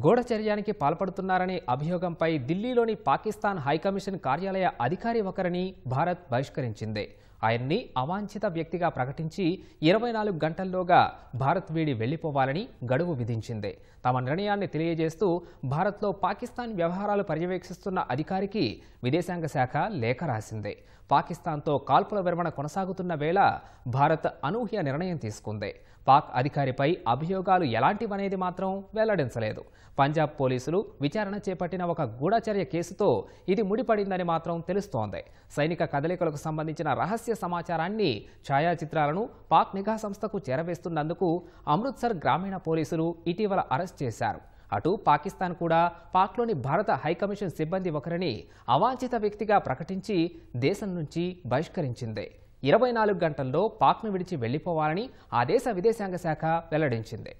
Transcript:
గూఢచర్యానికి పాల్పడుతున్నారనే అభియోగంపై ఢిల్లీలోని పాకిస్తాన్ హైకమిషన్ కార్యాలయ అధికారి ఒకరిని భారత్ బహిష్కరించింది. ఆయన్ని అవాంఛిత వ్యక్తిగా ప్రకటించి 24 గంటల్లోగా భారత్ వీడి వెళ్లిపోవాలని గడువు విధించింది. తమ నిర్ణయాన్ని తెలియజేస్తూ భారత్లో పాకిస్తాన్ వ్యవహారాలు పర్యవేక్షిస్తున్న అధికారికి విదేశాంగ శాఖ లేఖ రాసింది. పాకిస్తాన్తో కాల్పుల విరమణ కొనసాగుతున్న వేళ భారత్ అనూహ్య నిర్ణయం తీసుకుంది. పాక్ అధికారిపై అభియోగాలు ఎలాంటివనేది మాత్రం వెల్లడించలేదు. పంజాబ్ పోలీసులు విచారణ చేపట్టిన ఒక గూఢచర్య కేసుతో ఇది ముడిపడిందని మాత్రం తెలుస్తోంది. సైనిక కదలికలకు సంబంధించిన రహస్య సమాచారాన్ని, ఛాయాచిత్రాలను పాక్ నిఘా సంస్థకు చేరవేస్తున్నందుకు అమృత్సర్ గ్రామీణ పోలీసులు ఇటీవల అరెస్ట్ చేశారు. అటు పాకిస్తాన్ కూడా పాక్లోని భారత హైకమిషన్ సిబ్బంది ఒకరిని అవాంఛిత వ్యక్తిగా ప్రకటించి దేశం నుంచి బహిష్కరించింది. 24 గంటల్లో పాక్ను విడిచి వెళ్లిపోవాలని ఆ దేశ విదేశాంగ శాఖ వెల్లడించింది.